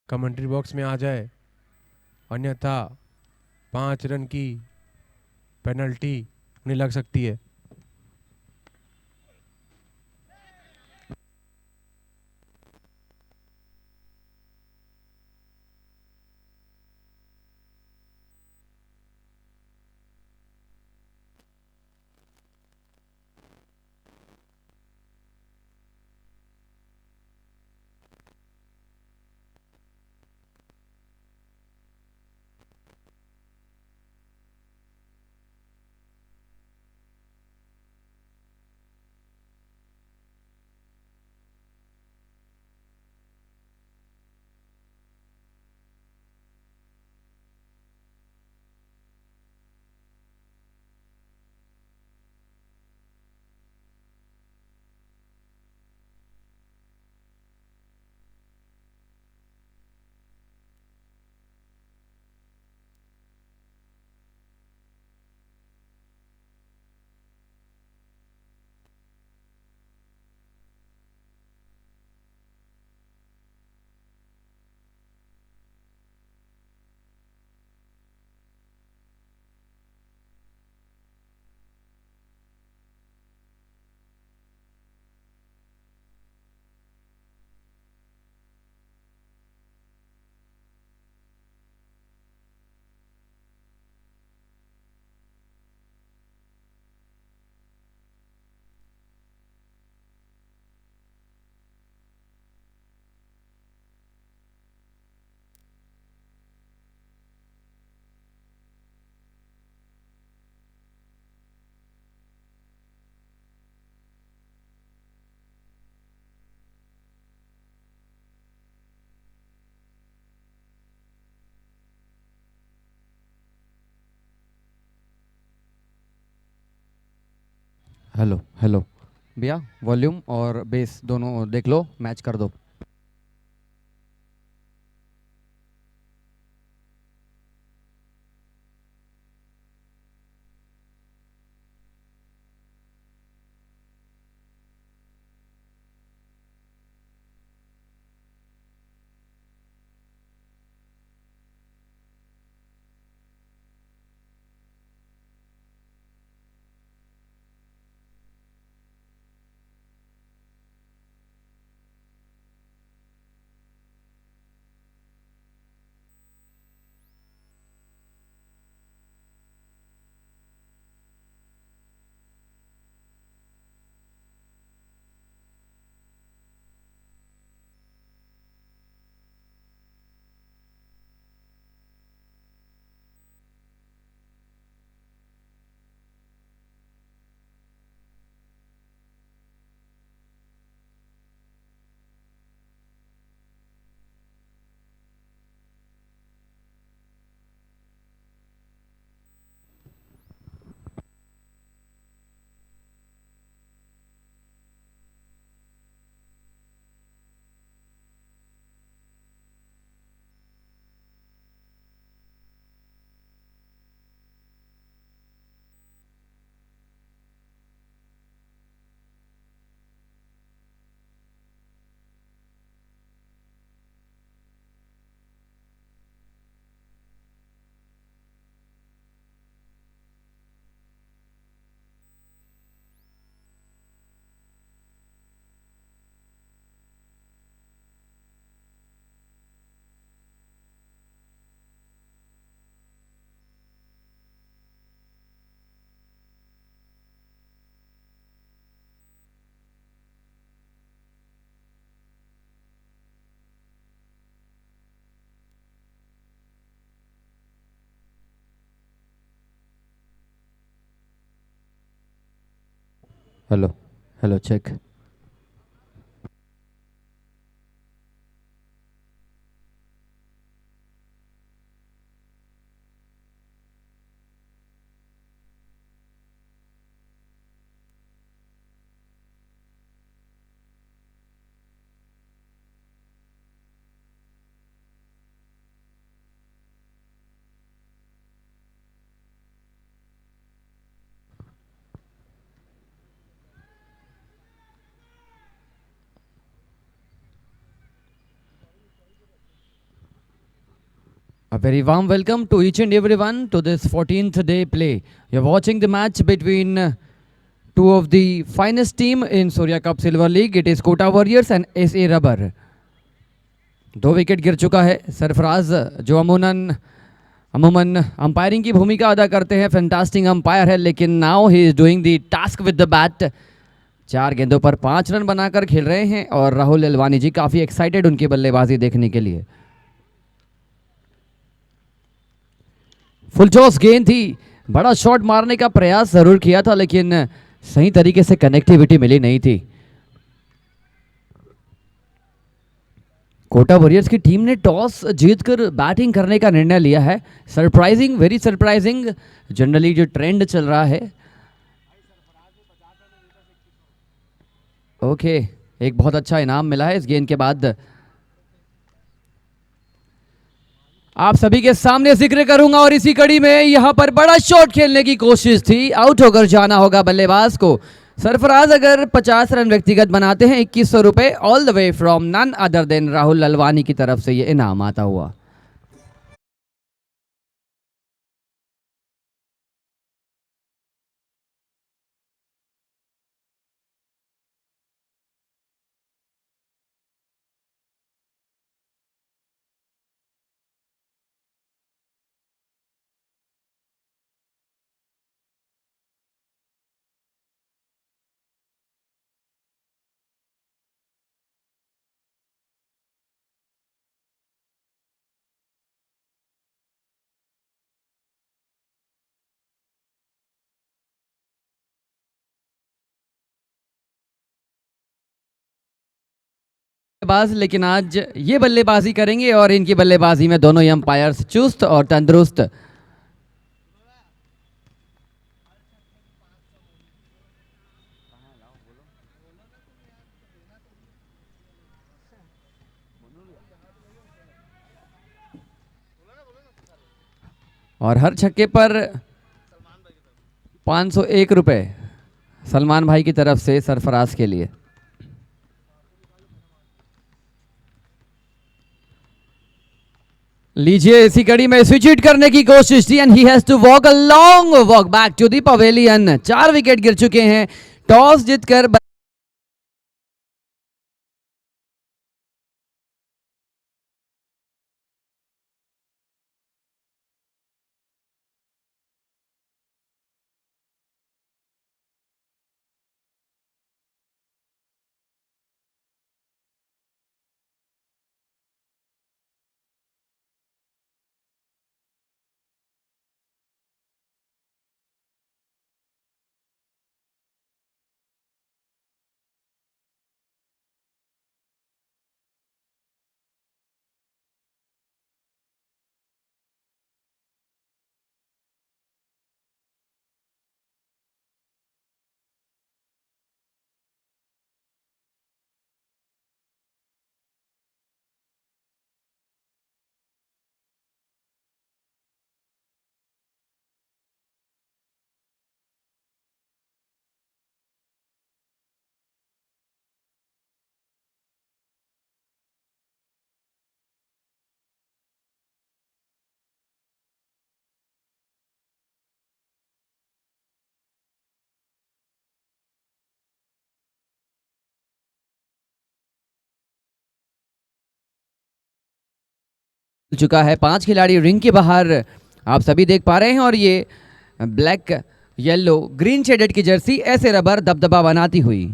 Commentary box में आ जाए, अन्यथा 5 रन की पेनल्टी उन्हें लग सकती है। हेलो हेलो भैया, वॉल्यूम और बेस दोनों देख लो, मैच कर दो। Hello hello check. A very warm welcome to each and everyone to this 14th day play. You're watching the match between two of the finest team in Surya Cup Silver League. It is Kota Warriors and SA Rubber. 2 wicket गिर चुका है. सरफराज जो अमूमन umpiring की भूमिका अदा करते हैं, फैंटास्टिक अंपायर है, लेकिन now he is doing the task with the bat. 4 गेंदों पर 5 रन बनाकर खेल रहे हैं और राहुल ललवानी जी काफ़ी एक्साइटेड उनकी बल्लेबाजी देखने के लिए. फुल टॉस गेंद थी, बड़ा शॉट मारने का प्रयास जरूर किया था लेकिन सही तरीके से कनेक्टिविटी मिली नहीं थी. कोटा वॉरियर्स की टीम ने टॉस जीतकर बैटिंग करने का निर्णय लिया है. Surprising, very surprising. जनरली जो ट्रेंड चल रहा है. ओके, एक बहुत अच्छा इनाम मिला है इस गेंद के बाद. आप सभी के सामने जिक्र करूंगा और इसी कड़ी में यहां पर बड़ा शॉट खेलने की कोशिश थी. आउट होकर जाना होगा बल्लेबाज को. सरफराज अगर 50 रन व्यक्तिगत बनाते हैं 2100 रुपए all the way from none other than Rahul Lalwani की तरफ से ये इनाम आता हुआ. बल्लेबाज लेकिन आज ये बल्लेबाजी करेंगे और इनकी बल्लेबाजी में दोनों ही अंपायर्स चुस्त और तंदुरुस्त. और हर छक्के पर 501 रुपए सलमान भाई की तरफ से सरफराज के लिए. लीजिए, इसी कड़ी में स्विच हिट करने की कोशिश थी and he has to walk a long walk back to the pavilion. 4 wicket गिर चुके हैं. टॉस जीतकर चुका है. 5 खिलाड़ी रिंग के बाहर आप सभी देख पा रहे हैं और ये ब्लैक येलो ग्रीन शेडेड की जर्सी ऐसे रबर दबदबा बनाती हुई.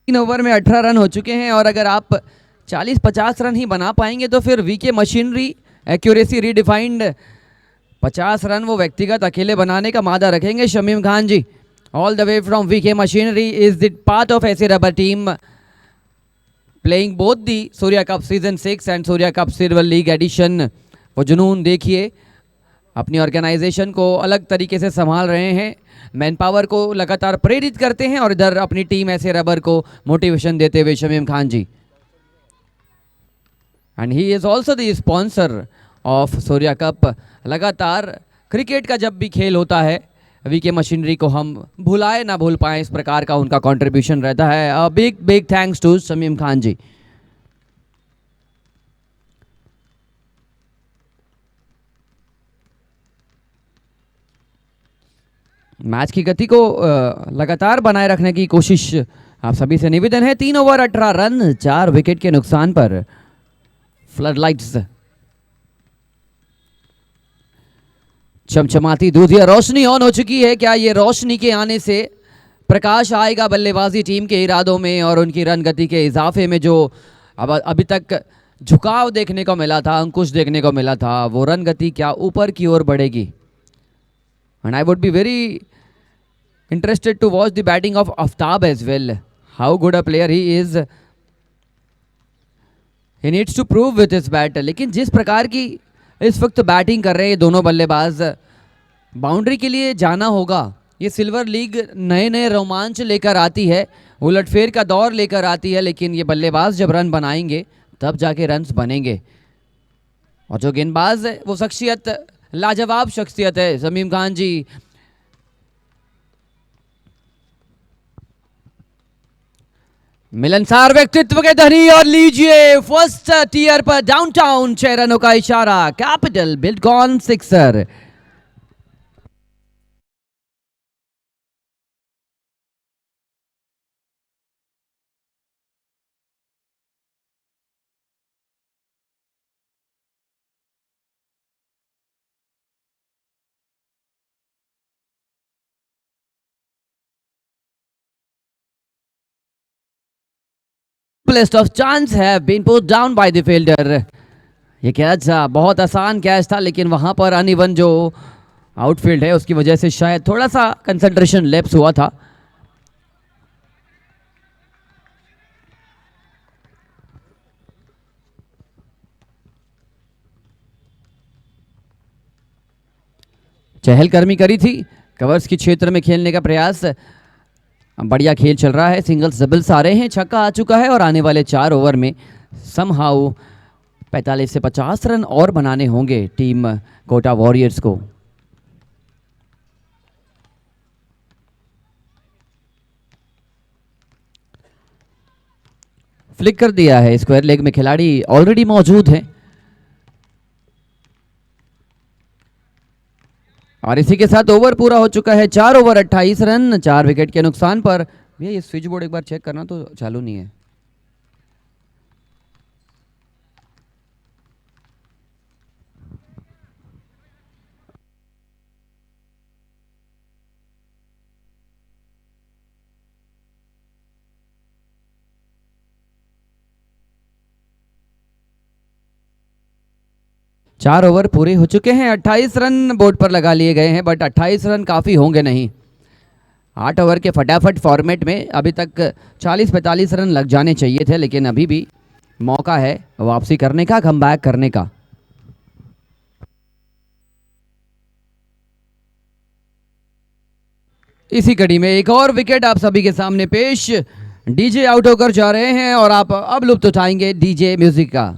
तीन ओवर में 18 रन हो चुके हैं और अगर आप 40-50 रन ही बना पाएंगे तो फिर VK machinery accuracy redefined 50 run वो व्यक्तिगत अकेले बनाने का मादा रखेंगे. शमीम खान जी all the way from VK Machinery is the part of SA Rubber team playing both the Surya Cup Season 6 and Surya Cup Silver League edition. वो जुनून देखिए, अपनी ऑर्गेनाइजेशन को अलग तरीके से संभाल रहे हैं, मैन पावर को लगातार प्रेरित करते हैं और इधर अपनी टीम ऐसे रबर को मोटिवेशन देते हुए Shamim Khan ji. And he is also the sponsor of Surya cup. लगातार क्रिकेट का जब भी खेल होता है वीके मशीनरी को हम भुलाए ना भूल पाए, इस प्रकार का उनका कंट्रीब्यूशन रहता है। Big big thanks to Shamim Khan ji. Match की गति को लगातार बनाए रखने की कोशिश आप सभी से निवेदन है। 3 ओवर 18 रन 4 विकेट के नुकसान पर फ्लड लाइट्स, चमचमाती दूधिया रोशनी ऑन हो चुकी है। क्या ये रोशनी के आने से प्रकाश आएगा बल्लेबाजी टीम के इरादों में और उनकी रन गति के इजाफे में? जो अब अभी तक झुकाव देखने को मिला था, अंकुश देखने को मिला था, वो रन गति क्या ऊपर की ओर बढ़ेगी? And I would be very interested to watch the batting of Aftab as well. How good a player he is. He needs to prove with his bat. लेकिन जिस प्रकार की इस वक्त बैटिंग कर रहे हैं दोनों बल्लेबाज, बाउंड्री के लिए जाना होगा। ये सिल्वर लीग नए नए रोमांच लेकर आती है, उलटफेर का दौर लेकर आती है, लेकिन ये बल्लेबाज जब रन बनाएंगे तब जाके रन्स बनेंगे। और जो गेंदबाज है वो शख्सियत, लाजवाब शख्सियत है शमीम खान जी। मिलनसार व्यक्तित्व के धनी, और लीजिए फर्स्ट टीयर पर डाउनटाउन 6 रनों का इशारा, capital Buildcon sixer. List of chance have been put down by the fielder. ये कैच बहुत आसान कैच था, लेकिन वहां पर अनइवन जो आउटफील्ड है उसकी वजह से शायद थोड़ा सा कंसंट्रेशन लैप्स हुआ था। चहलकदमी करी थी, कवर्स के क्षेत्र में खेलने का प्रयास, बढ़िया खेल चल रहा है, सिंगल्स डबल्स आ रहे हैं, छक्का आ चुका है और आने वाले 4 ओवर में समहाउ 45 से 50 रन और बनाने होंगे टीम कोटा वॉरियर्स को। फ्लिक कर दिया है, स्क्वायर लेग में खिलाड़ी ऑलरेडी मौजूद हैं और इसी के साथ ओवर पूरा हो चुका है। 4 ओवर 28 रन 4 विकेट के नुकसान पर। भैया ये स्विच बोर्ड एक बार चेक करना, तो चालू नहीं है। चार ओवर पूरे हो चुके हैं, 28 रन बोर्ड पर लगा लिए गए हैं, बट 28 रन काफ़ी होंगे नहीं। 8 ओवर के फटाफट फॉर्मेट में अभी तक 40-45 रन लग जाने चाहिए थे, लेकिन अभी भी मौका है वापसी करने का, कमबैक करने का। इसी कड़ी में एक और विकेट आप सभी के सामने पेश। डीजे आउट होकर जा रहे हैं और आप अब लुत्फ उठाएंगे डीजे म्यूजिक का।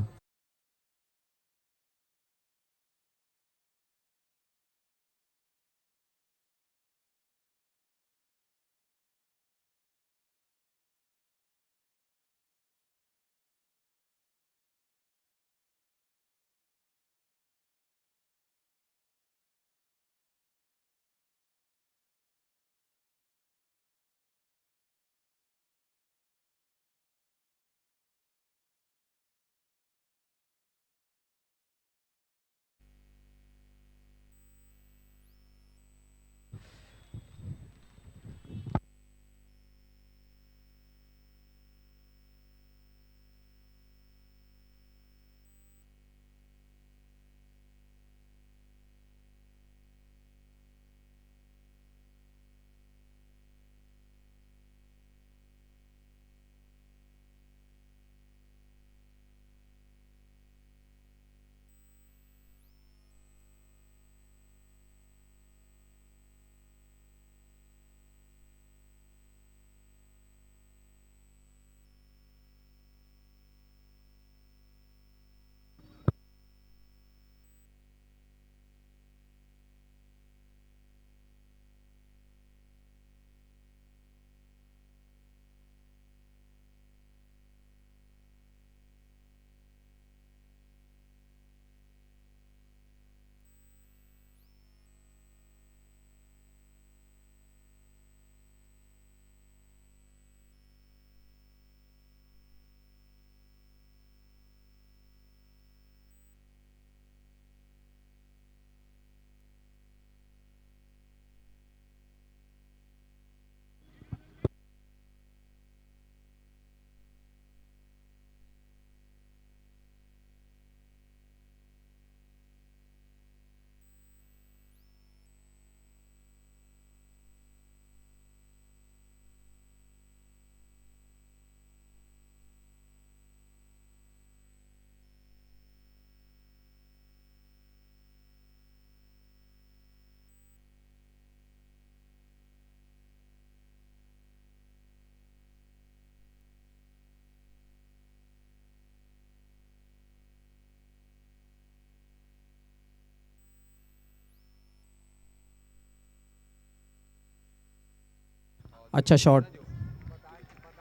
अच्छा शॉट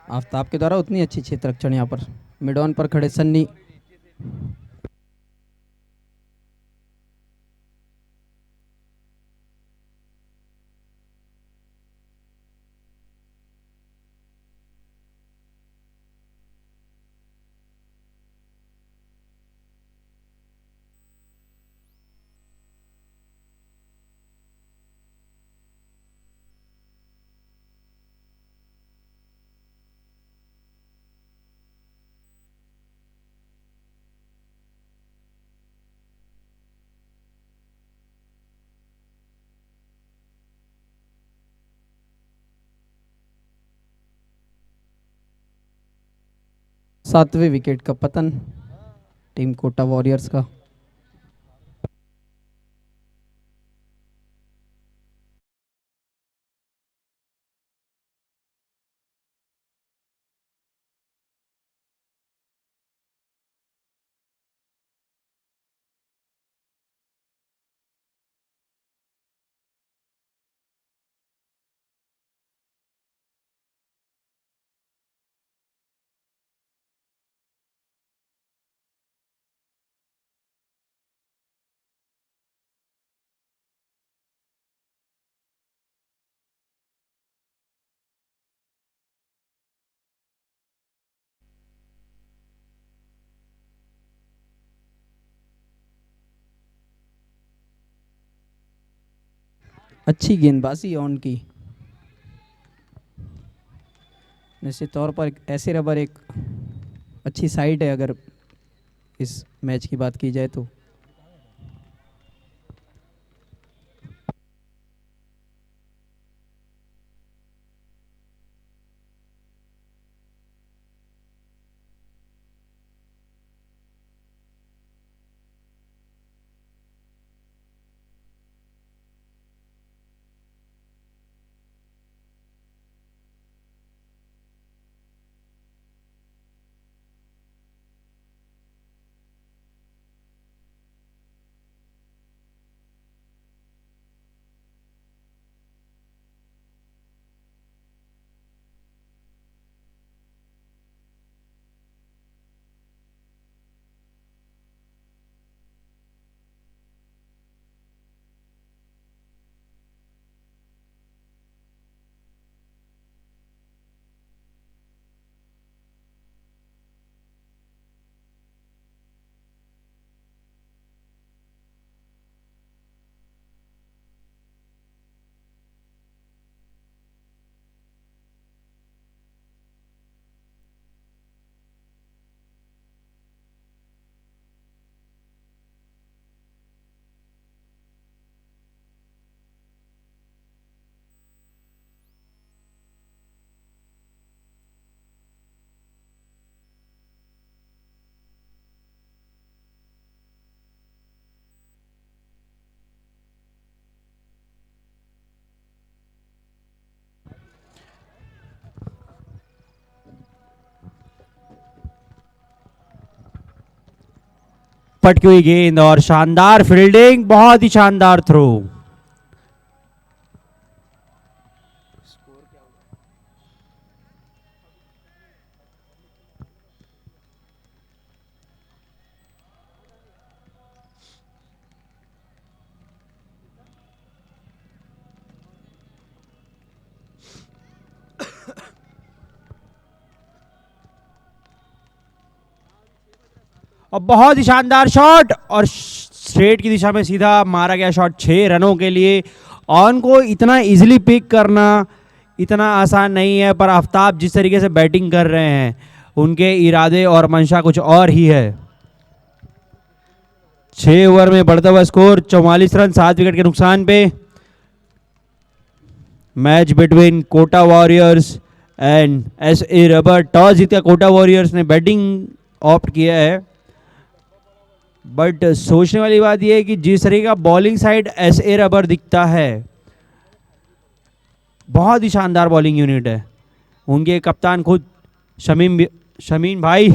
आफ्ताब के द्वारा, उतनी अच्छी क्षेत्ररक्षण यहाँ पर मिड ऑन पर खड़े सन्नी। सातवें विकेट का पतन टीम कोटा वॉरियर्स का। अच्छी गेंदबाजी ऑन की। निश्चित तौर पर ऐसे रबर एक अच्छी साइड है अगर इस मैच की बात की जाए तो। पटकी हुई गेंद और शानदार फील्डिंग, बहुत ही शानदार थ्रो। और बहुत ही शानदार शॉट और स्ट्रेट की दिशा में सीधा मारा गया शॉट 6 रनों के लिए। ऑन को इतना इजीली पिक करना इतना आसान नहीं है, पर आफ्ताब जिस तरीके से बैटिंग कर रहे हैं उनके इरादे और मंशा कुछ और ही है। 6 ओवर में बढ़ता हुआ स्कोर 44 रन 7 विकेट के नुकसान पे। Match between Kota Warriors and SA रबर। टॉस जीता कोटा वॉरियर्स ने बैटिंग ऑप्ट किया है, बट सोचने वाली बात यह है कि जिस तरीके का बॉलिंग साइड एसए रबर दिखता है, बहुत ही शानदार बॉलिंग यूनिट है। उनके कप्तान खुद शमीन भाई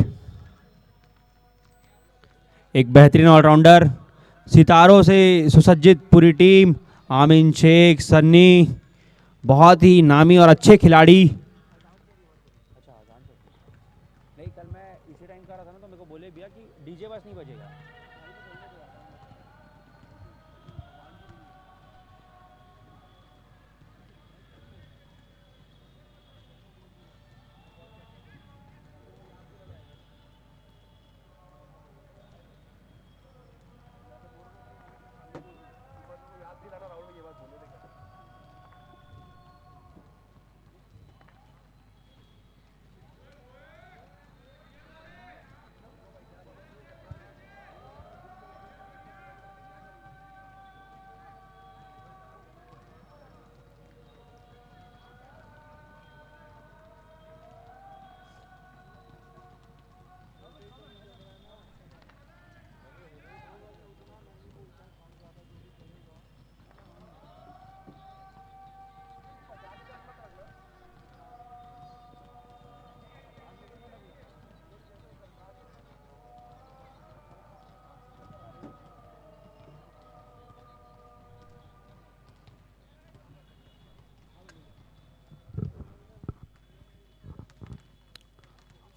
एक बेहतरीन ऑलराउंडर, सितारों से सुसज्जित पूरी टीम, आमीन शेख, सन्नी बहुत ही नामी और अच्छे खिलाड़ी। नहीं, कल मैं इसी टाइम कर रहा था ना, तो मेरे को बोले भैया कि डीजे बस नहीं बजेगा।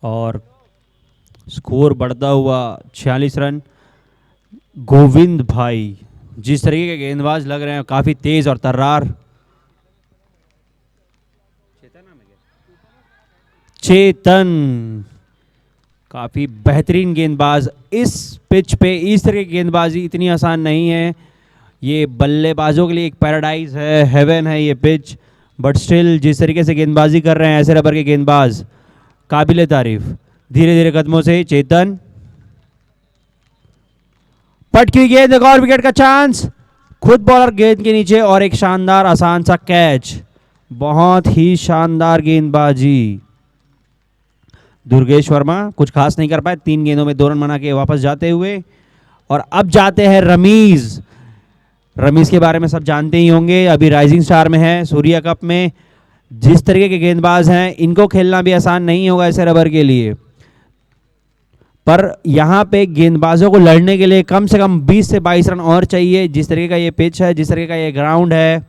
और स्कोर बढ़ता हुआ 46 रन। गोविंद भाई जिस तरीके के गेंदबाज लग रहे हैं, काफी तेज और तर्रार। चेतन काफी बेहतरीन गेंदबाज। इस पिच पे इस तरह की गेंदबाजी इतनी आसान नहीं है। ये बल्लेबाजों के लिए एक पैराडाइज है, हेवन है ये पिच। बट स्टिल जिस तरीके से गेंदबाजी कर रहे हैं ऐसे रबर के गेंदबाज, काबिले तारीफ। धीरे धीरे कदमों से चेतन, पटकी गेंद, एक और विकेट का चांस। खुद बॉलर गेंद के नीचे और एक शानदार आसान सा कैच। बहुत ही शानदार गेंदबाजी। दुर्गेश वर्मा कुछ खास नहीं कर पाए, 3 गेंदों में 2 रन बना के वापस जाते हुए। और अब जाते हैं रमीज। रमीज के बारे में सब जानते ही होंगे, अभी राइजिंग स्टार में है, सूर्या कप में। जिस तरीके के गेंदबाज हैं, इनको खेलना भी आसान नहीं होगा ऐसे रबर के लिए। पर यहाँ पे गेंदबाजों को लड़ने के लिए कम से कम 20 से 22 रन और चाहिए। जिस तरीके का ये पिच है, जिस तरीके का ये ग्राउंड है,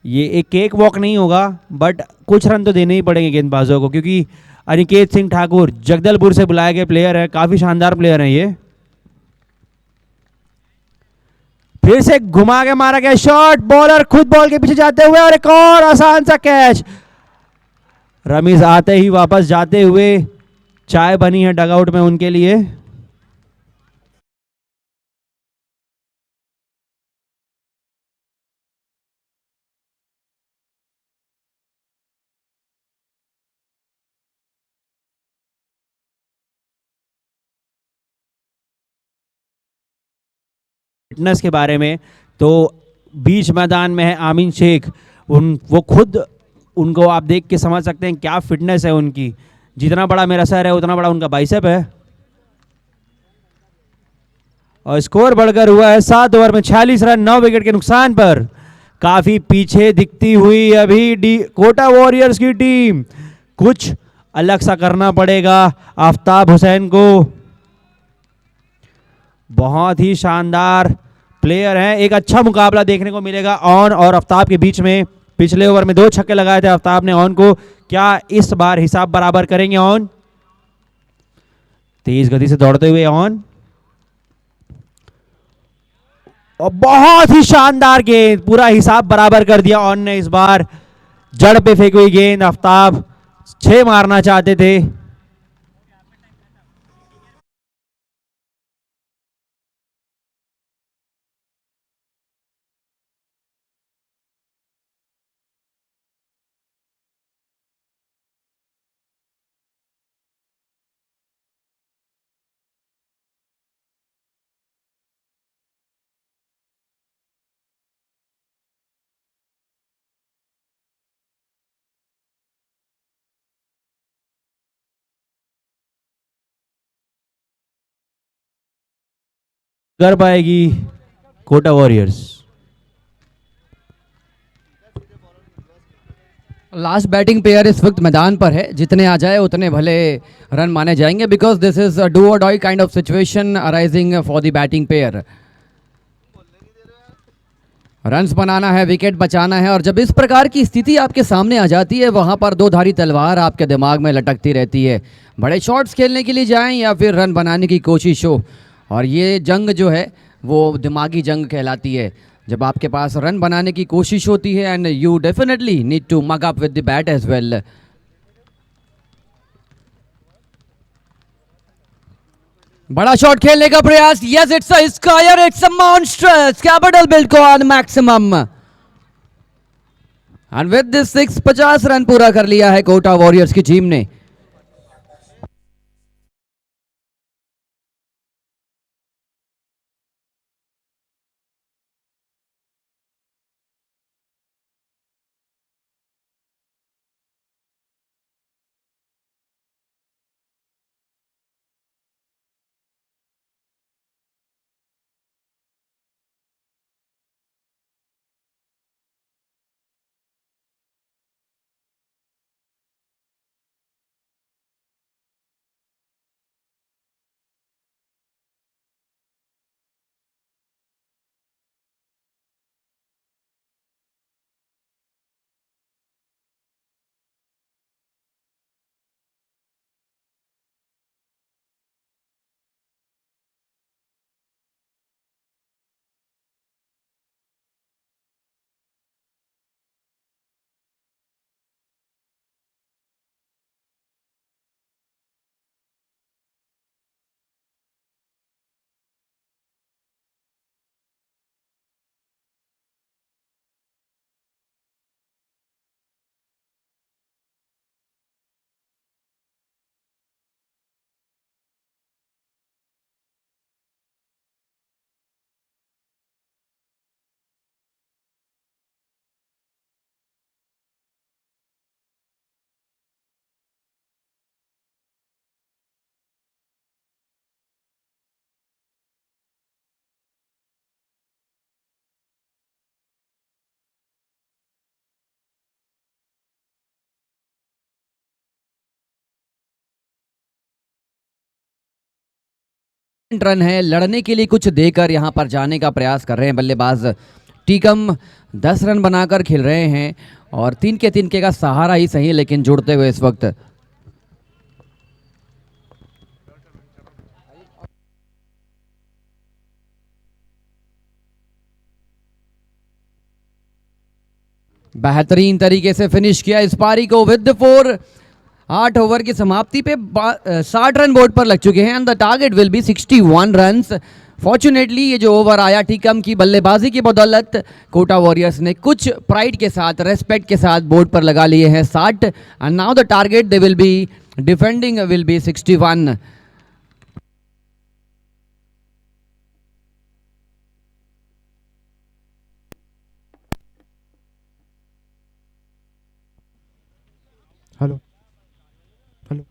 ये एक केक वॉक नहीं होगा, बट कुछ रन तो देने ही पड़ेंगे गेंदबाजों को, क्योंकि अनिकेत सिंह ठाकुर जगदलपुर से बुलाए गए प्लेयर है, काफी शानदार प्लेयर हैं ये। फिर से घुमा के मारा गया शॉट, बॉलर खुद बॉल के पीछे जाते हुए, और एक और आसान सा कैच। रमीज आते ही वापस जाते हुए, चाय बनी है डगआउट में उनके लिए। फिटनेस के बारे में तो बीच मैदान में है आमीन शेख। वो खुद, उनको आप देख के समझ सकते हैं क्या फिटनेस है उनकी। जितना बड़ा मेरा सर है उतना बड़ा उनका बाइसेप है। और स्कोर बढ़कर हुआ है 7 ओवर में 46 रन, 9 विकेट के नुकसान पर। काफी पीछे दिखती हुई अभी कोटा वॉरियर्स की टीम। कुछ अलग सा करना पड़ेगा आफ्ताब हुसैन को। बहुत ही शानदार प्लेयर है, एक अच्छा मुकाबला देखने को मिलेगा ऑन और आफ्ताब के बीच में। पिछले ओवर में 2 छक्के लगाए थे आफ्ताब ने ऑन को। क्या इस बार हिसाब बराबर करेंगे ऑन? तेज गति से दौड़ते हुए ऑन, और बहुत ही शानदार गेंद, पूरा हिसाब बराबर कर दिया ऑन ने इस बार। जड़ पे फेंकी हुई गेंद, आफ्ताब 6 मारना चाहते थे। कर पाएगी Kota Warriors. Last batting player इस वक्त मैदान पर है, जितने आ जाए उतने भले रन माने जाएंगे, because this is do or die kind of situation arising for the batting player. Runs बनाना है, विकेट बचाना है। और जब इस प्रकार की स्थिति आपके सामने आ जाती है, वहां पर दो धारी तलवार आपके दिमाग में लटकती रहती है, बड़े शॉट्स खेलने के लिए जाएं या फिर रन बनाने की कोशिश हो। और ये जंग जो है वो दिमागी जंग कहलाती है, जब आपके पास रन बनाने की कोशिश होती है and you definitely need to mug up with the bat as well. बड़ा शॉट खेलने का प्रयास, yes it's a skier, it's a monstrous capital बिल्कुल maximum. And with this 650 run पूरा कर लिया है कोटा वॉरियर्स की टीम ने। रन है, लड़ने के लिए कुछ देकर यहां पर जाने का प्रयास कर रहे हैं बल्लेबाज टीकम। 10 रन बनाकर खेल रहे हैं और तीन के तिनके का सहारा ही सही, लेकिन जुड़ते हुए इस वक्त बेहतरीन तरीके से फिनिश किया इस पारी को विद 4। 8 ओवर की समाप्ति पे 60 रन बोर्ड पर लग चुके हैं and the target will be 61 runs. Fortunately ये जो ओवर आया टीकम की बल्लेबाजी की बदौलत, कोटा वॉरियर्स ने कुछ प्राइड के साथ, रेस्पेक्ट के साथ बोर्ड पर लगा लिए हैं 60 and now the target they will be defending will be 61। Hello hello.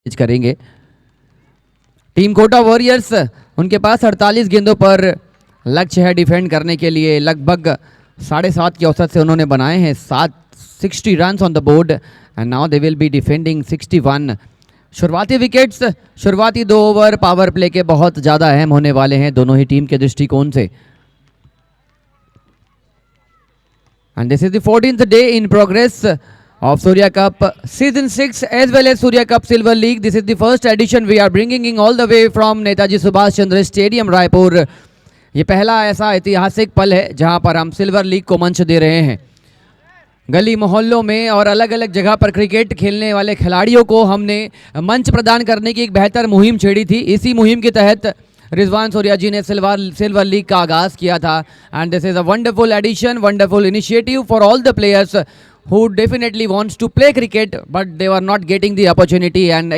करेंगे। टीम कोटा वॉरियर्स, उनके पास 48 गेंदों पर लक्ष्य है डिफेंड करने के लिए। लगभग 7.5 की औसत से उन्होंने बनाए हैं 60 run on the board and now they will be defending 61। शुरुआती विकेट्स, शुरुआती 2 ओवर पावर प्ले के बहुत ज़्यादा अहम होने वाले हैं दोनों ही टीम के दृष्टिकोण से। And this is the 14th day in progress of Surya Cup Season 6 as well as Surya Cup Silver League. This is the first edition we are bringing in all the way from Netaji Subhash Chandra Stadium, Raipur. ये पहला ऐसा ऐतिहासिक पल है जहां पर हम silver league को मंच दे रहे हैं। गली मोहल्लों में और अलग अलग जगह पर क्रिकेट खेलने वाले खिलाड़ियों को हमने मंच प्रदान करने की एक बेहतर मुहिम छेड़ी थी। इसी मुहिम के तहत रिजवान सूर्या जी ने सिल्वर लीग का आगाज़ किया था and this is a wonderful edition, wonderful initiative for all the players who definitely wants to play cricket but they were not getting the opportunity and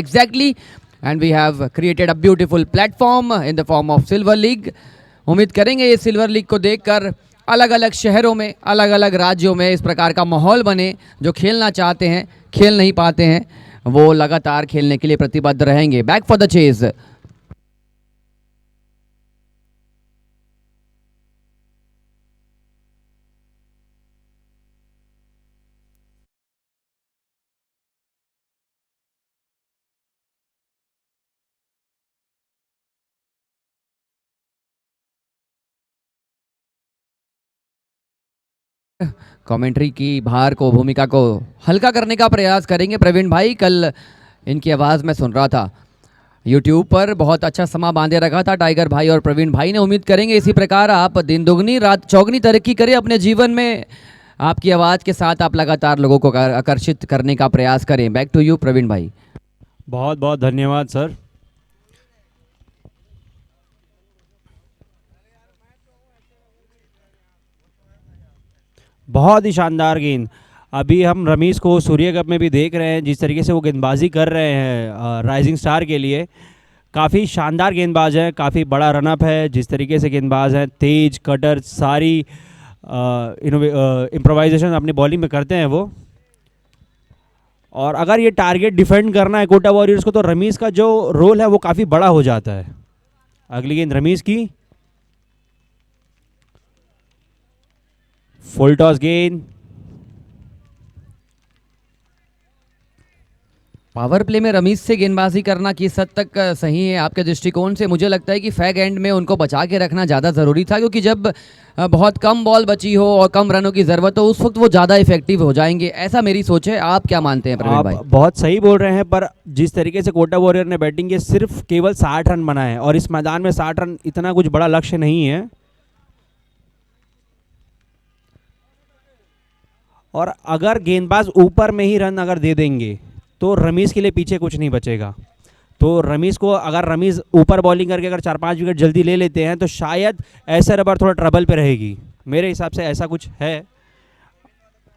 we have created a beautiful platform in the form of Silver League. उम्मीद करेंगे ये silver league को देखकर अलग अलग शहरों में, अलग अलग राज्यों में इस प्रकार का माहौल बने। जो खेलना चाहते हैं, खेल नहीं पाते हैं, वो लगातार खेलने के लिए प्रतिबद्ध रहेंगे। Back for the chase. Commentary की भार को, भूमिका को हल्का करने का प्रयास करेंगे प्रवीण भाई। कल इनकी आवाज़ मैं सुन रहा था यूट्यूब पर, बहुत अच्छा समा बांधे रखा था टाइगर भाई और प्रवीण भाई ने। उम्मीद करेंगे इसी प्रकार आप दिन दुगनी रात चौगनी तरक्की करें अपने जीवन में। आपकी आवाज़ के साथ आप लगातार लोगों को आकर्षित करने का प्रयास करें। बैक टू यू प्रवीण भाई। बहुत बहुत धन्यवाद सर। बहुत ही शानदार गेंद। अभी हम रमीज़ को सूर्य कप में भी देख रहे हैं, जिस तरीके से वो गेंदबाजी कर रहे हैं राइजिंग स्टार के लिए। काफ़ी शानदार गेंदबाज है, काफ़ी बड़ा रनअप है। जिस तरीके से गेंदबाज हैं, तेज कटर, सारी इम्प्रोवाइजेशन अपनी बॉलिंग में करते हैं वो। और अगर ये टारगेट डिफेंड करना है कोटा वॉरियर्स को, तो रमीज़ का जो रोल है वो काफ़ी बड़ा हो जाता है। अगली गेंद रमीज़ की, फुल टॉस गेंद। पावर प्ले में रमीज से गेंदबाजी करना किस हद तक सही है आपके दृष्टिकोण से? मुझे लगता है कि फैग एंड में उनको बचा के रखना ज़्यादा ज़रूरी था, क्योंकि जब बहुत कम बॉल बची हो और कम रनों की ज़रूरत हो उस वक्त वो ज़्यादा इफेक्टिव हो जाएंगे। ऐसा मेरी सोच है। आप क्या मानते हैं प्रवीण भाई? आप बहुत सही बोल रहे हैं, पर जिस तरीके से कोटा वॉरियर ने बैटिंग की, सिर्फ केवल 60 रन बनाए हैं और इस मैदान में 60 रन इतना कुछ बड़ा लक्ष्य नहीं है। और अगर गेंदबाज ऊपर में ही रन अगर दे देंगे तो रमीज़ के लिए पीछे कुछ नहीं बचेगा। तो रमीज़ को, अगर रमीज़ ऊपर बॉलिंग करके अगर 4-5 विकेट जल्दी ले लेते हैं तो शायद ऐसे रबर थोड़ा ट्रबल पे रहेगी। मेरे हिसाब से ऐसा कुछ है।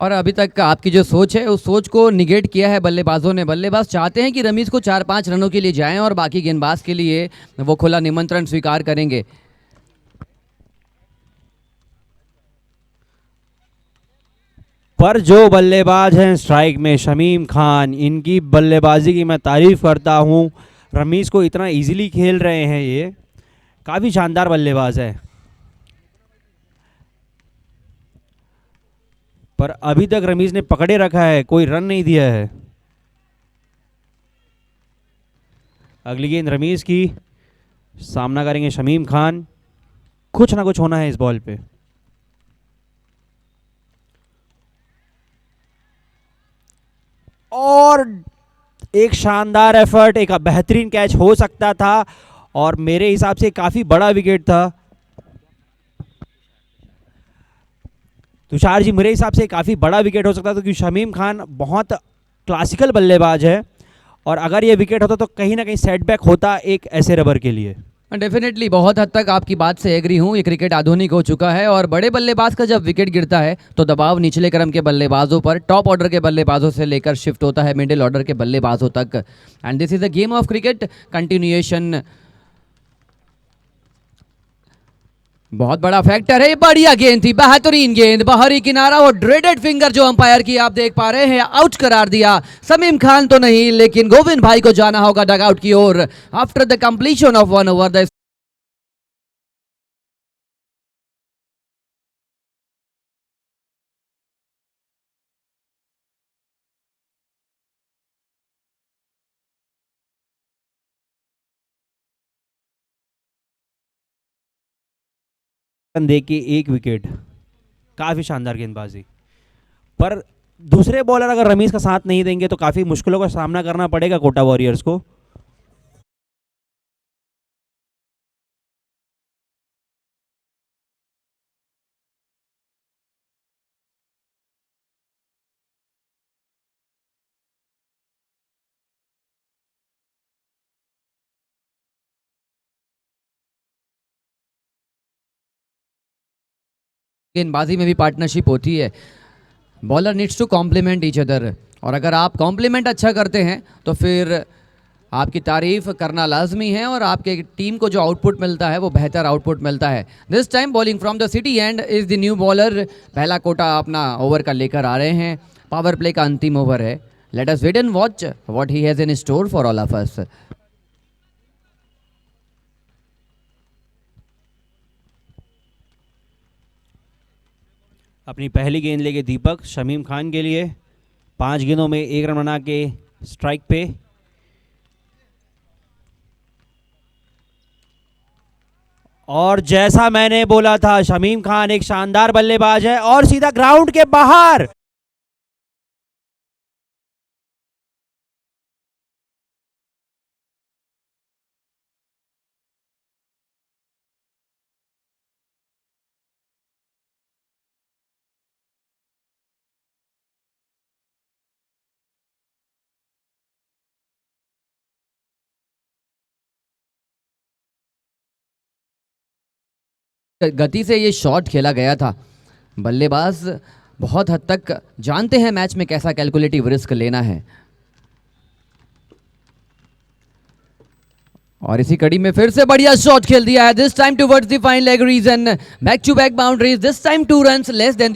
और अभी तक आपकी जो सोच है उस सोच को निगेट किया है बल्लेबाजों ने। बल्लेबाज चाहते हैं कि रमीज़ को 4-5 रनों के लिए जाएं और बाकी गेंदबाज के लिए वो खुला निमंत्रण स्वीकार करेंगे। पर जो बल्लेबाज हैं स्ट्राइक में, शमीम खान, इनकी बल्लेबाजी की मैं तारीफ़ करता हूं। रमीज़ को इतना इजीली खेल रहे हैं, ये काफ़ी शानदार बल्लेबाज है। पर अभी तक रमीज़ ने पकड़े रखा है, कोई रन नहीं दिया है। अगली गेंद रमीज़ की, सामना करेंगे शमीम खान। कुछ ना कुछ होना है इस बॉल पे। और एक शानदार एफर्ट, एक बेहतरीन कैच हो सकता था और मेरे हिसाब से काफ़ी बड़ा विकेट था। तुषार जी, मेरे हिसाब से काफ़ी बड़ा विकेट हो सकता था, क्योंकि शमीम खान बहुत क्लासिकल बल्लेबाज है और अगर ये विकेट होता तो कहीं ना कहीं सेटबैक होता एक ऐसे रबर के लिए। डेफिनेटली बहुत हद तक आपकी बात से एग्री हूँ। ये क्रिकेट आधुनिक हो चुका है और बड़े बल्लेबाज का जब विकेट गिरता है तो दबाव निचले क्रम के बल्लेबाजों पर, टॉप ऑर्डर के बल्लेबाजों से लेकर शिफ्ट होता है मिडिल ऑर्डर के बल्लेबाजों तक। And this is a game of cricket, continuation. बहुत बड़ा फैक्टर है, बढ़िया गेंद थी, बेहतरीन गेंद, बाहरी किनारा और ड्रेडेड फिंगर जो अंपायर की आप देख पा रहे हैं, आउट करार दिया। समीम खान तो नहीं, लेकिन गोविंद भाई को जाना होगा डगआउट की ओर after the completion of 1 over. द दे के एक विकेट, काफी शानदार गेंदबाजी। पर दूसरे बॉलर अगर रमीज का साथ नहीं देंगे तो काफी मुश्किलों का सामना करना पड़ेगा कोटा वॉरियर्स को। गेंदबाजी में भी पार्टनरशिप होती है, bowler needs to complement each other, और अगर आप कॉम्प्लीमेंट अच्छा करते हैं तो फिर आपकी तारीफ करना लाजमी है और आपके टीम को जो आउटपुट मिलता है वो बेहतर आउटपुट मिलता है। This time bowling from the city and is the new bowler. पहला कोटा अपना ओवर का लेकर आ रहे हैं, पावर प्ले का अंतिम ओवर है। Let us wait and watch what he has in store for all of us. अपनी पहली गेंद लेके दीपक शमीम खान के लिए, 5 गेंदों में 1 रन बना के स्ट्राइक पे। और जैसा मैंने बोला था, शमीम खान एक शानदार बल्लेबाज है और सीधा ग्राउंड के बाहर। गति से ये शॉट खेला गया था, बल्लेबाज बहुत हद तक जानते हैं मैच में कैसा कैलकुलेटिव रिस्क लेना है। और इसी कड़ी में फिर से बढ़िया शॉट खेल दिया है, this time towards the fine leg region, back to back boundaries, this time 2 runs less than.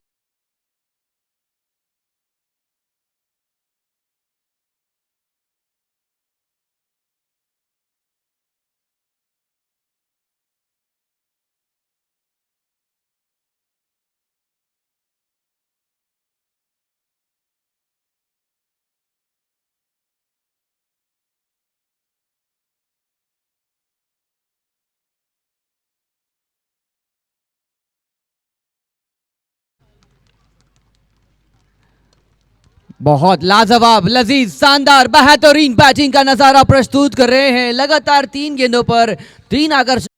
बहुत लाजवाब, लजीज, शानदार, बेहतरीन बैटिंग का नजारा प्रस्तुत कर रहे हैं। लगातार 3 गेंदों पर 3 आकर्षक।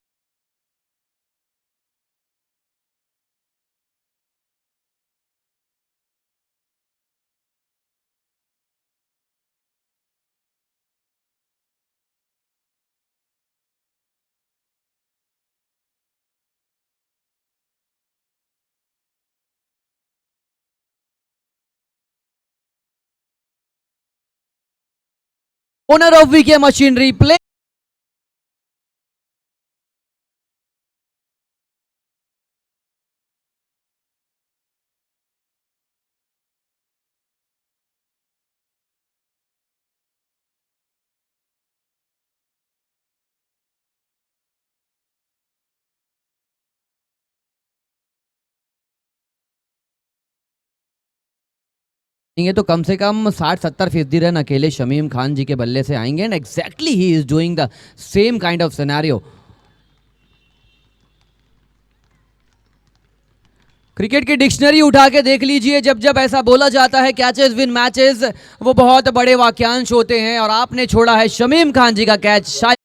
Owner of VK machinery play ये तो कम से कम 60-70% रन अकेले शमीम खान जी के बल्ले से आएंगे, and exactly he is doing the same kind of scenario. Cricket की डिक्शनरी उठा के देख लीजिए, जब जब ऐसा बोला जाता है कैचेस विन मैचेस, वो बहुत बड़े वाक्यांश होते हैं, और आपने छोड़ा है शमीम खान जी का कैच। शायद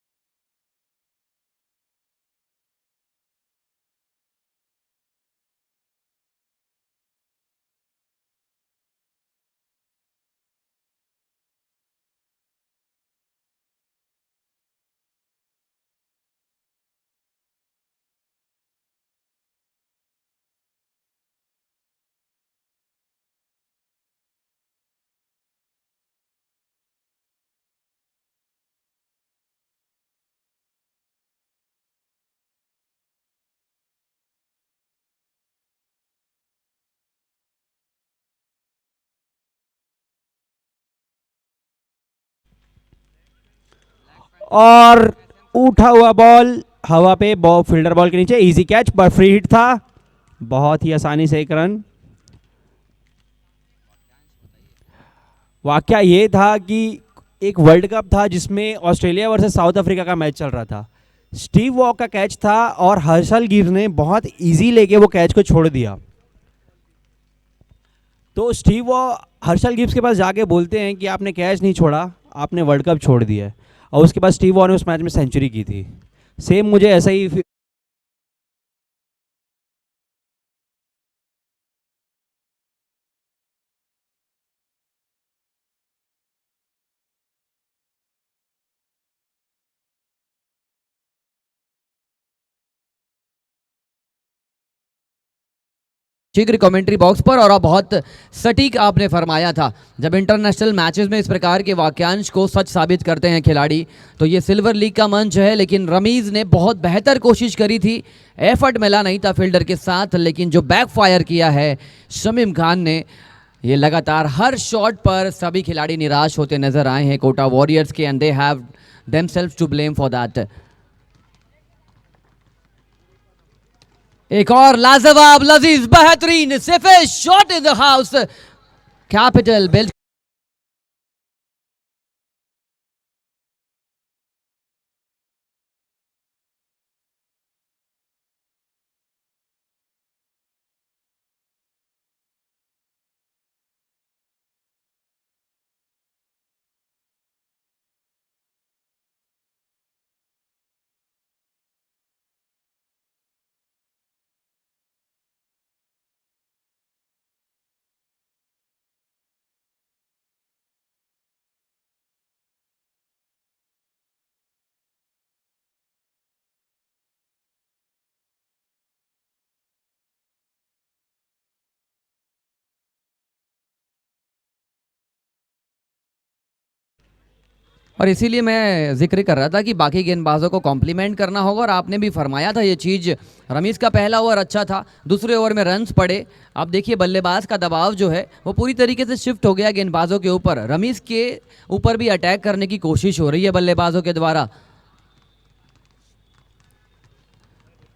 और उठा हुआ बॉल हवा पे, बॉल फील्डर बॉल के नीचे, इजी कैच पर फ्री हिट था, बहुत ही आसानी से एक रन। वाकया ये था कि एक वर्ल्ड कप था जिसमें ऑस्ट्रेलिया वर्सेस साउथ अफ्रीका का मैच चल रहा था। स्टीव वॉ का कैच था और हर्षल गिब्स ने बहुत इजी लेके वो कैच को छोड़ दिया। तो स्टीव वॉ हर्षल गिब्स के पास जाके बोलते हैं कि आपने कैच नहीं छोड़ा, आपने वर्ल्ड कप छोड़ दिया है। और उसके बाद स्टीव वॉ ने उस मैच में सेंचुरी की थी। सेम मुझे ऐसा ही शीघ्र कमेंट्री बॉक्स पर। और अब बहुत सटीक आपने फरमाया था, जब इंटरनेशनल मैचेस में इस प्रकार के वाक्यांश को सच साबित करते हैं खिलाड़ी, तो ये सिल्वर लीग का मंच है। लेकिन रमीज़ ने बहुत बेहतर कोशिश करी थी, एफर्ट मिला नहीं था फील्डर के साथ, लेकिन जो बैकफायर किया है शमीम खान ने, ये लगातार हर शॉट पर सभी खिलाड़ी निराश होते नजर आए हैं कोटा वॉरियर्स के, and they have themselves to blame for that. एक और लाजवाब लजीज बेहतरीन सिफे shot in the house, capital build. और इसीलिए मैं जिक्र कर रहा था कि बाकी गेंदबाजों को कॉम्प्लीमेंट करना होगा, और आपने भी फरमाया था ये चीज़। रमीज़ का पहला ओवर अच्छा था, दूसरे ओवर में रन्स पड़े। अब देखिए बल्लेबाज का दबाव जो है वो पूरी तरीके से शिफ्ट हो गया गेंदबाजों के ऊपर। रमीज़ के ऊपर भी अटैक करने की कोशिश हो रही है बल्लेबाजों के द्वारा।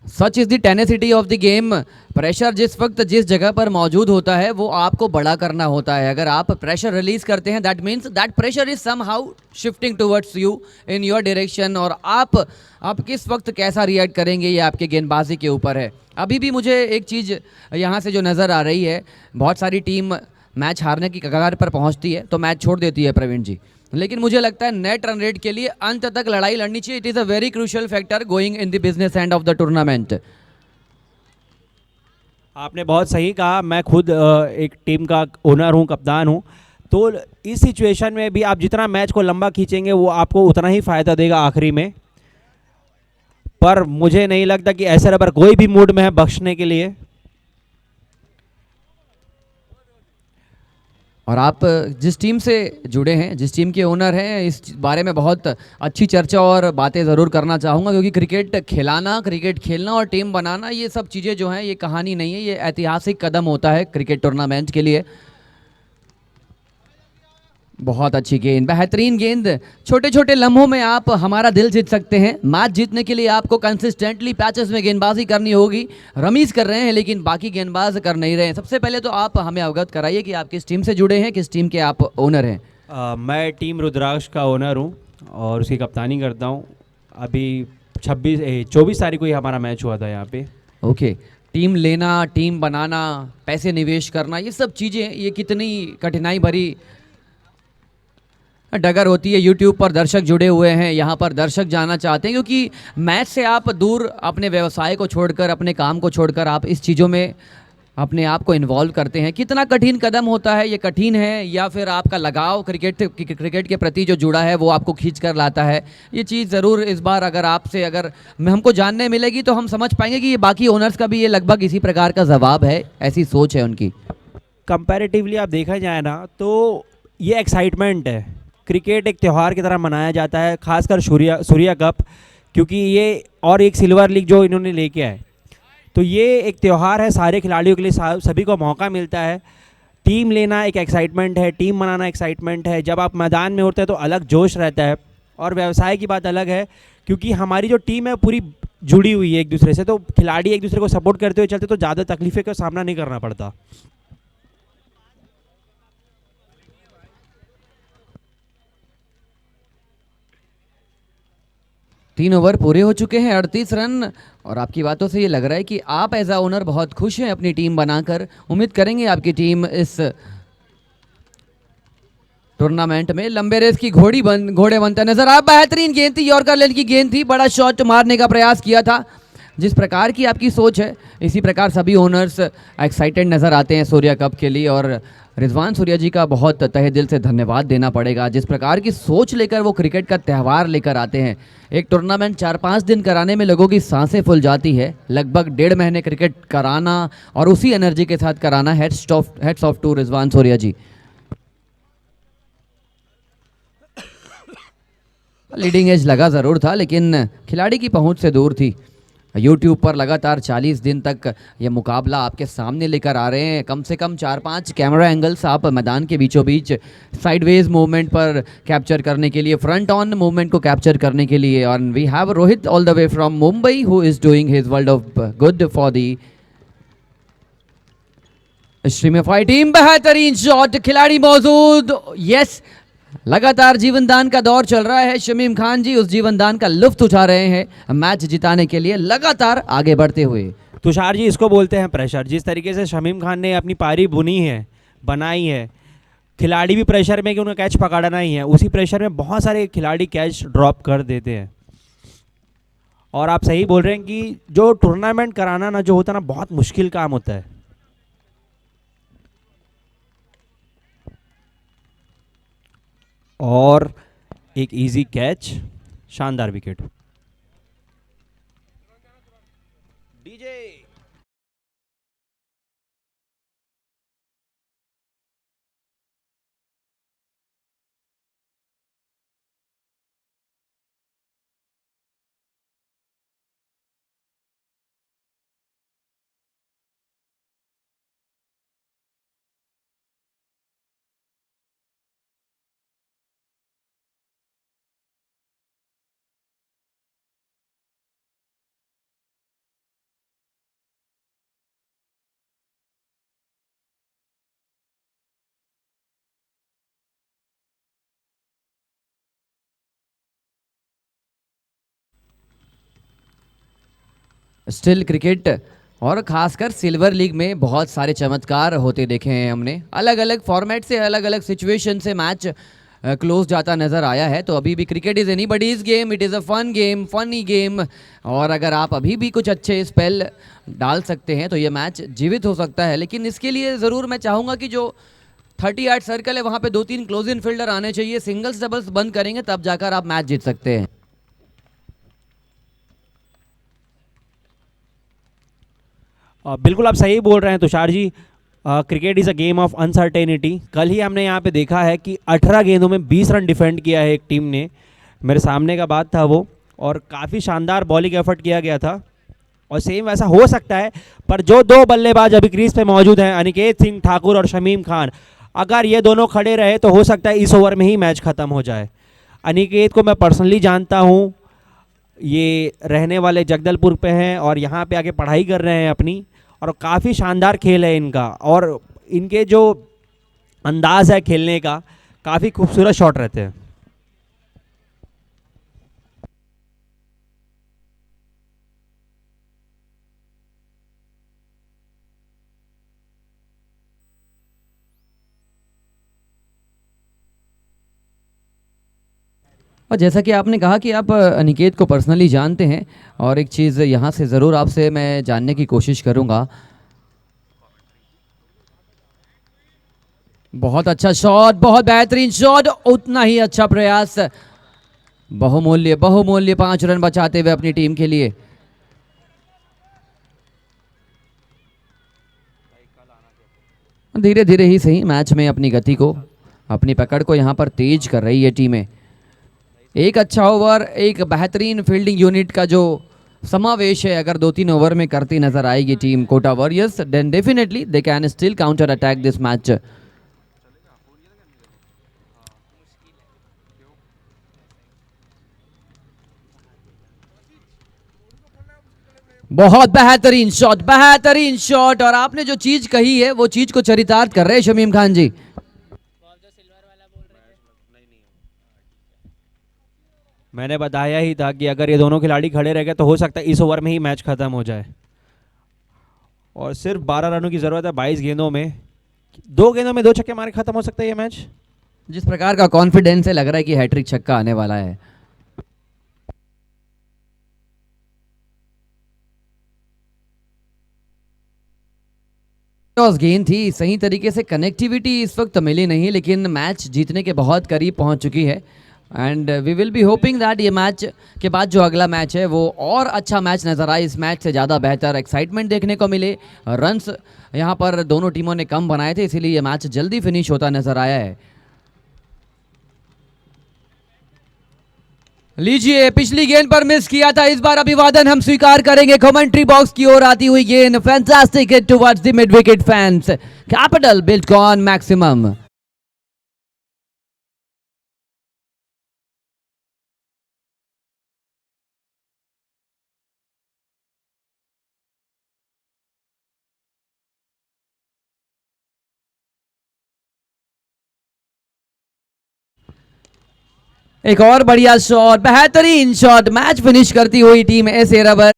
Such is the tenacity of the game. Pressure जिस वक्त जिस जगह पर मौजूद होता है वो आपको बड़ा करना होता है। अगर आप प्रेशर रिलीज करते हैं, that means that pressure is somehow shifting towards you in your direction, और आप किस वक्त कैसा रिएक्ट करेंगे ये आपके गेंदबाजी के ऊपर है। अभी भी मुझे एक चीज़ यहाँ से जो नज़र आ रही है, बहुत सारी टीम मैच हारने की कगार पर पहुँचती है तो मैच छोड़ देती है प्रवीण जी, लेकिन मुझे लगता है नेट रन रेट के लिए अंत तक लड़ाई लड़नी चाहिए। It is a very crucial factor going in the business end of the tournament. आपने बहुत सही कहा। मैं खुद एक टीम का ओनर हूँ, कप्तान हूँ, तो इस सिचुएशन में भी आप जितना मैच को लंबा खींचेंगे वो आपको उतना ही फ़ायदा देगा आखिरी में। पर मुझे नहीं लगता कि ऐसे रबर कोई भी मूड में है बख्शने के लिए। और आप जिस टीम से जुड़े हैं, जिस टीम के ओनर हैं, इस बारे में बहुत अच्छी चर्चा और बातें ज़रूर करना चाहूँगा, क्योंकि क्रिकेट खिलाना, क्रिकेट खेलना और टीम बनाना, ये सब चीज़ें जो हैं ये कहानी नहीं है, ये ऐतिहासिक कदम होता है क्रिकेट टूर्नामेंट के लिए। बहुत अच्छी गेंद, बेहतरीन गेंद। छोटे छोटे लम्हों में आप हमारा दिल जीत सकते हैं। मैच जीतने के लिए आपको कंसिस्टेंटली पैचेस में गेंदबाजी करनी होगी। रमीज़ कर रहे हैं लेकिन बाकी गेंदबाज कर नहीं रहे हैं। सबसे पहले तो आप हमें अवगत कराइए कि आप किस टीम से जुड़े हैं, किस टीम के आप ओनर हैं। मैं टीम रुद्राक्ष का ओनर हूँ और उसकी कप्तानी करता हूँ। अभी 24 तारीख को ही हमारा मैच हुआ था यहाँ पे। ओके, टीम लेना, टीम बनाना, पैसे निवेश करना, ये सब चीज़ें, ये कितनी कठिनाई भरी डगर होती है। यूट्यूब पर दर्शक जुड़े हुए हैं, यहाँ पर दर्शक जानना चाहते हैं, क्योंकि मैच से आप दूर अपने व्यवसाय को छोड़कर, अपने काम को छोड़कर आप इस चीज़ों में अपने आप को इन्वॉल्व करते हैं। कितना कठिन कदम होता है, ये कठिन है या फिर आपका लगाव क्रिकेट के प्रति जो जुड़ा है वो आपको खींच कर लाता है? ये चीज़ ज़रूर इस बार अगर आपसे अगर हमको जानने मिलेगी तो हम समझ पाएंगे कि ये बाकी ओनर्स का भी ये लगभग इसी प्रकार का जवाब है, ऐसी सोच है उनकी। कंपैरेटिवली आप देखा जाए ना तो ये एक्साइटमेंट है। क्रिकेट एक त्यौहार की तरह मनाया जाता है, खासकर सूर्या कप, क्योंकि ये और एक सिल्वर लीग जो इन्होंने लेके आए, तो ये एक त्यौहार है सारे खिलाड़ियों के लिए। सभी को मौका मिलता है। टीम लेना एक एक्साइटमेंट है, टीम बनाना एक्साइटमेंट है। जब आप मैदान में होते हैं तो अलग जोश रहता है। और व्यवसाय की बात अलग है, क्योंकि हमारी जो टीम है पूरी जुड़ी हुई है एक दूसरे से, तो खिलाड़ी एक दूसरे को सपोर्ट करते हुए चलते तो ज़्यादा तकलीफें का सामना नहीं करना पड़ता। तीन ओवर पूरे हो चुके हैं, 38 रन। और आपकी बातों से ये लग रहा है कि आप एज अ ओनर बहुत खुश हैं अपनी टीम बनाकर। उम्मीद करेंगे आपकी टीम इस टूर्नामेंट में लंबे रेस की घोड़े बनता नजर आ। बेहतरीन गेंद थी, यॉर्कर लेन की गेंद थी, बड़ा शॉट मारने का प्रयास किया था। जिस प्रकार की आपकी सोच है, इसी प्रकार सभी ओनर्स एक्साइटेड नजर आते हैं सूर्या कप के लिए। और रिजवान सूर्या जी का बहुत तहे दिल से धन्यवाद देना पड़ेगा, जिस प्रकार की सोच लेकर वो क्रिकेट का त्यौहार लेकर आते हैं। एक टूर्नामेंट 4-5 दिन कराने में लोगों की सांसें फूल जाती है, लगभग 1.5 महीने क्रिकेट कराना और उसी एनर्जी के साथ कराना। Hats off to Rizwan Surya ji. Leading edge लगा ज़रूर था, लेकिन खिलाड़ी की पहुंच से दूर थी। यूट्यूब पर लगातार 40 दिन तक ये मुकाबला आपके सामने लेकर आ रहे हैं। कम से कम 4-5 कैमरा एंगल्स आप मैदान के बीचों बीच साइडवेज मूवमेंट पर कैप्चर करने के लिए, फ्रंट ऑन मूवमेंट को कैप्चर करने के लिए। और we have Rohit all the way from Mumbai who is doing his world of good for the Streamify team. बेहतरीन शॉट, खिलाड़ी मौजूद। यस, लगातार जीवन दान का दौर चल रहा है। शमीम खान जी उस जीवन दान का लुफ्त उठा रहे हैं मैच जिताने के लिए, लगातार आगे बढ़ते हुए। तुषार जी, इसको बोलते हैं प्रेशर। जिस तरीके से शमीम खान ने अपनी पारी बुनी है, बनाई है, खिलाड़ी भी प्रेशर में कि उन्हें कैच पकड़ना ही है, उसी प्रेशर में बहुत सारे खिलाड़ी कैच ड्रॉप कर देते हैं। और आप सही बोल रहे हैं कि जो टूर्नामेंट कराना ना जो होता है ना, बहुत मुश्किल काम होता है। और एक इजी कैच, शानदार विकेट। डीजे स्टिल क्रिकेट और खासकर सिल्वर लीग में बहुत सारे चमत्कार होते देखे हैं हमने। अलग अलग फॉर्मेट से, अलग अलग सिचुएशन से मैच क्लोज जाता नज़र आया है। तो अभी भी cricket is anybody's game, it is a fun game, funny game. और अगर आप अभी भी कुछ अच्छे स्पेल डाल सकते हैं तो ये मैच जीवित हो सकता है। लेकिन इसके लिए ज़रूर मैं चाहूँगा कि जो 38 सर्कल है वहाँ पे 2-3 क्लोज इन फील्डर आने चाहिए। सिंगल्स डबल्स बंद करेंगे तब जाकर आप मैच जीत सकते हैं। बिल्कुल आप सही बोल रहे हैं Tushar ji. Cricket is a game of uncertainty. कल ही हमने यहाँ पे देखा है कि 18 गेंदों में 20 रन डिफेंड किया है एक टीम ने। मेरे सामने का बात था वो, और काफ़ी शानदार बॉलिंग एफर्ट किया गया था। और सेम वैसा हो सकता है, पर जो दो बल्लेबाज अभी क्रीज पे मौजूद हैं, अनिकेत सिंह ठाकुर और शमीम खान, अगर ये दोनों खड़े रहे तो हो सकता है इस ओवर में ही मैच ख़त्म हो जाए। अनिकेत को मैं पर्सनली जानता हूँ, ये रहने वाले जगदलपुर पे हैं और यहाँ पे आके पढ़ाई कर रहे हैं अपनी, और काफ़ी शानदार खेल है इनका। और इनके जो अंदाज है खेलने का, काफ़ी खूबसूरत शॉट रहते हैं। और जैसा कि आपने कहा कि आप अनिकेत को पर्सनली जानते हैं, और एक चीज़ यहाँ से ज़रूर आपसे मैं जानने की कोशिश करूँगा। बहुत अच्छा शॉट, बहुत बेहतरीन शॉट, उतना ही अच्छा प्रयास। बहुमूल्य 5 रन बचाते हुए अपनी टीम के लिए। धीरे धीरे ही सही मैच में अपनी गति को, अपनी पकड़ को यहाँ पर तेज कर रही है टीमें। एक अच्छा ओवर, एक बेहतरीन फील्डिंग यूनिट का जो समावेश है, अगर 2-3 ओवर में करती नजर आएगी team Kota Warriors, then definitely they can still counter attack this match. बहुत बेहतरीन शॉट और आपने जो चीज कही है वो चीज को चरितार्थ कर रहे हैं शमीम खान जी। मैंने बताया ही था कि अगर ये दोनों खिलाड़ी खड़े रह गए तो हो सकता है इस ओवर में ही मैच खत्म हो जाए। और सिर्फ 12 रनों की जरूरत है 22 गेंदों में। 2 गेंदों में 2 छक्के मारे खत्म हो सकता है ये मैच। जिस प्रकार का कॉन्फिडेंस है लग रहा है कि हैट्रिक छक्का आने वाला है। टॉस गेंद थी, सही तरीके से कनेक्टिविटी इस वक्त मिली नहीं, लेकिन मैच जीतने के बहुत करीब पहुंच चुकी है and we will be hoping that ये मैच के बाद जो अगला मैच है वो और अच्छा मैच नजर आए, इस मैच से ज़्यादा बेहतर एक्साइटमेंट देखने को मिले। रन्स यहाँ पर दोनों टीमों ने कम बनाए थे, इसीलिए ये मैच जल्दी फिनिश होता नजर आया है। लीजिए, पिछली गेंद पर मिस किया था, इस बार अभिवादन हम स्वीकार करेंगे। कमेंट्री बॉक्स की ओर आती हुई गेंद, fantastic hit towards the mid wicket fans. Capital built on maximum. एक और बढ़िया शॉट, बेहतरीन शॉट, मैच फिनिश करती हुई टीम एसए रबर।